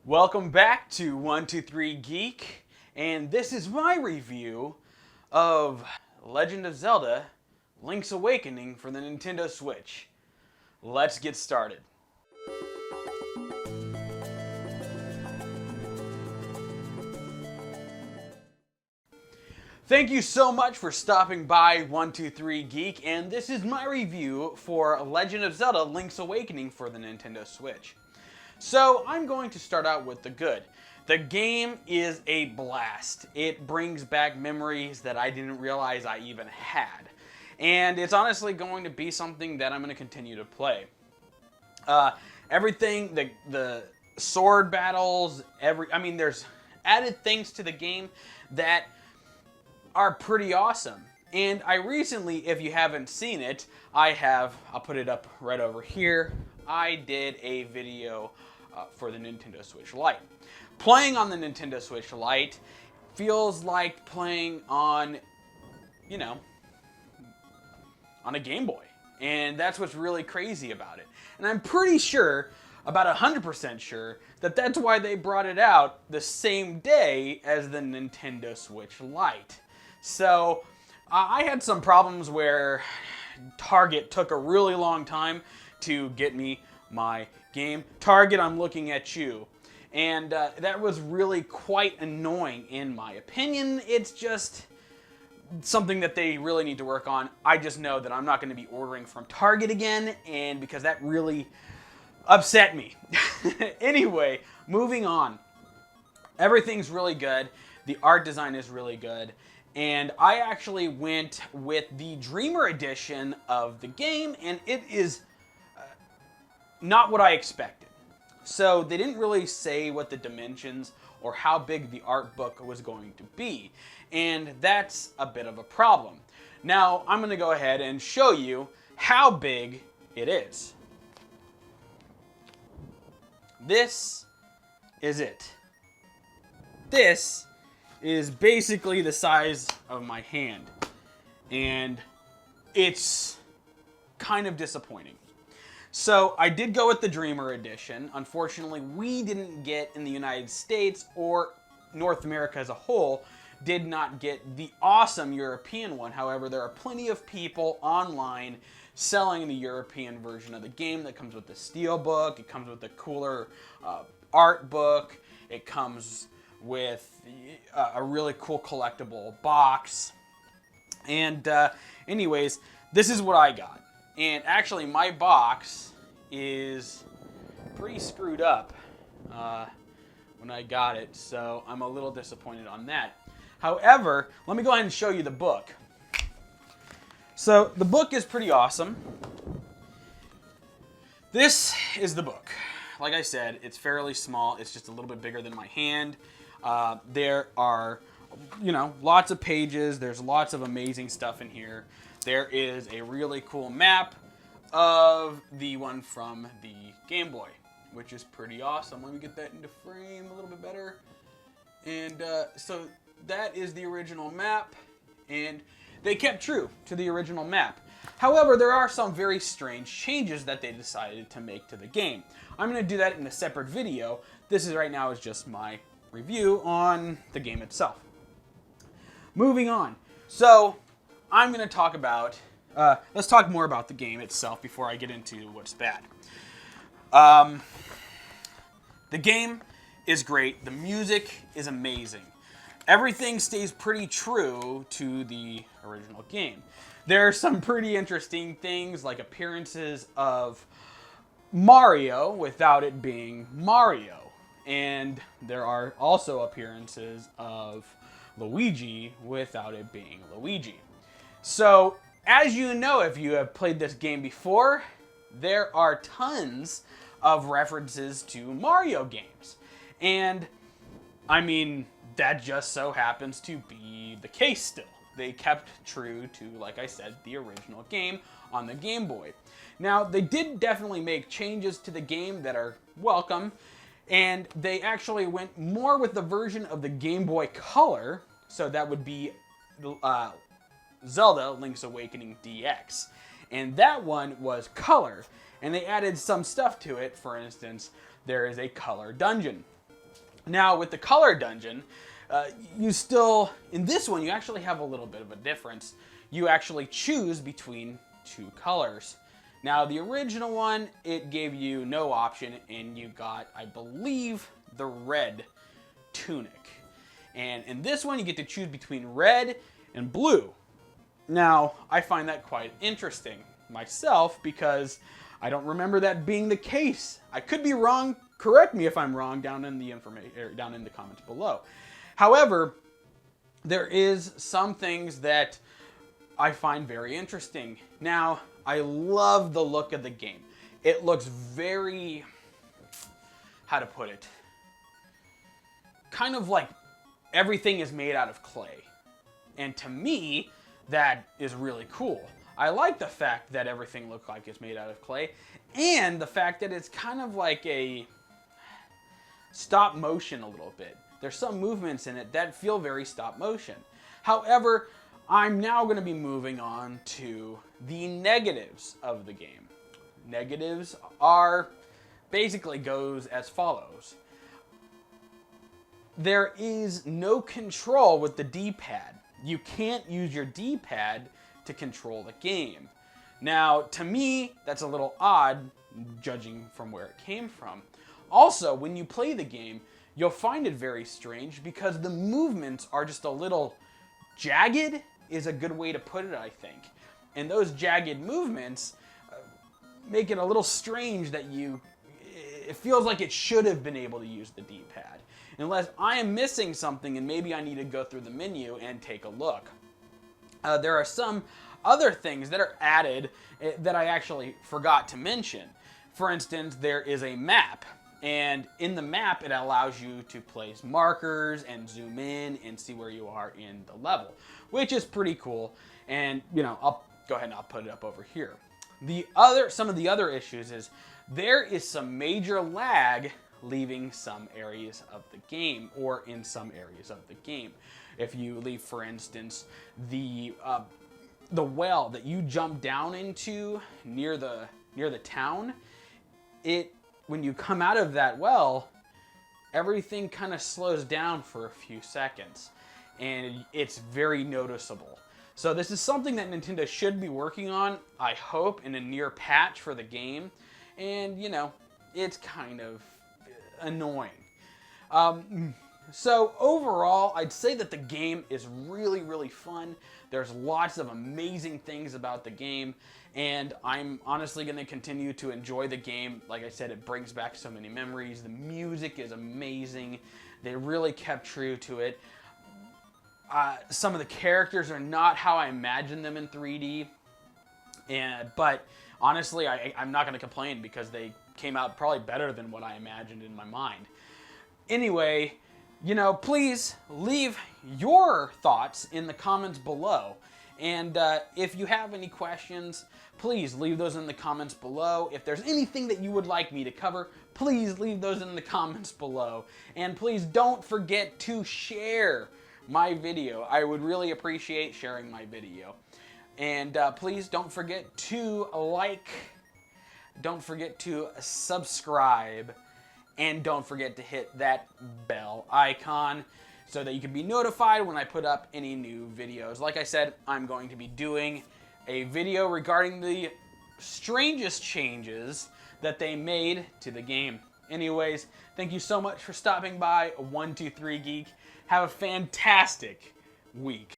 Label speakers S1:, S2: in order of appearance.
S1: Welcome back to 123 Geek, and this is my review of Legend of Zelda Links Awakening for the Nintendo Switch. Let's get started. Thank you so much for stopping by 123 Geek, and this is my review for Legend of Zelda Links Awakening for the Nintendo Switch. So I'm going to start out with the good. The game is a blast. It brings back memories that I didn't realize I even had. And it's honestly going to be something that I'm going to continue to play. Everything, the sword battles, there's added things to the game that are pretty awesome. And I recently, if you haven't seen it, I'll put it up right over here. I did a video for the Nintendo Switch Lite. Playing on the Nintendo Switch Lite feels like playing on, on a Game Boy. And that's what's really crazy about it. And I'm pretty sure, about 100% sure, that that's why they brought it out the same day as the Nintendo Switch Lite. So, I had some problems where Target took a really long time to get me my game. Target, I'm looking at you. And that was really quite annoying in my opinion. It's just something that they really need to work on. I just know that I'm not going to be ordering from Target again, and because that really upset me. Anyway, moving on. Everything's really good. The art design is really good. And I actually went with the Dreamer edition of the game, and it is not what I expected. So they didn't really say what the dimensions or how big the art book was going to be. And that's a bit of a problem. Now I'm going to go ahead and show you how big it is. This is it. This is basically the size of my hand. And it's kind of disappointing. So I did go with the Dreamer edition. Unfortunately, we didn't get in the United States or North America as a whole, did not get the awesome European one. However, there are plenty of people online selling the European version of the game that comes with the steelbook. It comes with a cooler art book. It comes with a really cool collectible box. And anyways, this is what I got. And actually, my box is pretty screwed up when I got it, so I'm a little disappointed on that. However, let me go ahead and show you the book. So, the book is pretty awesome. This is the book. Like I said, it's fairly small. It's just a little bit bigger than my hand. There are, lots of pages. There's lots of amazing stuff in here. There is a really cool map of the one from the Game Boy, which is pretty awesome. Let me get that into frame a little bit better. And so that is the original map, and they kept true to the original map. However, there are some very strange changes that they decided to make to the game. I'm going to do that in a separate video. This is right now is just my review on the game itself. Moving on. So, I'm going to talk about, let's talk more about the game itself before I get into what's bad. The game is great. The music is amazing. Everything stays pretty true to the original game. There are some pretty interesting things like appearances of Mario without it being Mario. And there are also appearances of Luigi without it being Luigi. So, as you know, if you have played this game before, there are tons of references to Mario games. And, that just so happens to be the case still. They kept true to, like I said, the original game on the Game Boy. Now, they did definitely make changes to the game that are welcome, and they actually went more with the version of the Game Boy Color, so that would be Zelda Links Awakening DX. And that one was color, and they added some stuff to it. For instance, there is a color dungeon. Now with the color dungeon, you still, in this one, you actually have a little bit of a difference. You actually choose between two colors. Now the original one, it gave you no option and you got, I believe, the red tunic. And in this one, you get to choose between red and blue. Now, I find that quite interesting myself because I don't remember that being the case. I could be wrong. Correct me if I'm wrong down in the down in the comments below. However, there is some things that I find very interesting. Now, I love the look of the game. It looks very, how to put it, kind of like everything is made out of clay. And to me, that is really cool. I like the fact that everything looks like it's made out of clay, and the fact that it's kind of like a stop motion a little bit. There's some movements in it that feel very stop motion. However, I'm now going to be moving on to the negatives of the game. Negatives are basically goes as follows. There is no control with the D-pad. You can't use your D-pad to control the game. Now, to me, that's a little odd, judging from where it came from. Also, when you play the game, you'll find it very strange because the movements are just a little jagged, is a good way to put it, I think. And those jagged movements make it a little strange that it feels like it should have been able to use the D-pad. Unless I am missing something and maybe I need to go through the menu and take a look. There are some other things that are added that I actually forgot to mention. For instance, there is a map. And in the map, it allows you to place markers and zoom in and see where you are in the level, which is pretty cool. And, you know, I'll go ahead and I'll put it up over here. Some of the other issues is there is some major lag leaving some areas of the game or in some areas of the game. If you leave, for instance, the well that you jump down into near the town, when you come out of that well, everything kind of slows down for a few seconds, and it's very noticeable. So this is something that Nintendo should be working on, I hope, in a near patch for the game. And, you know, it's kind of annoying. So overall, I'd say that the game is really, really fun. There's lots of amazing things about the game, and I'm honestly going to continue to enjoy the game. Like I said, it brings back so many memories. The music is amazing. They really kept true to it. Some of the characters are not how I imagined them in 3D, but honestly, I'm not going to complain because they came out probably better than what I imagined in my mind. Anyway, you know, please leave your thoughts in the comments below. And if you have any questions, please leave those in the comments below. If there's anything that you would like me to cover, please leave those in the comments below. And please don't forget to share my video. I would really appreciate sharing my video. And please don't forget to like, don't forget to subscribe, and don't forget to hit that bell icon so that you can be notified when I put up any new videos. Like I said, I'm going to be doing a video regarding the strangest changes that they made to the game. Anyways, thank you so much for stopping by 123 Geek. Have a fantastic week.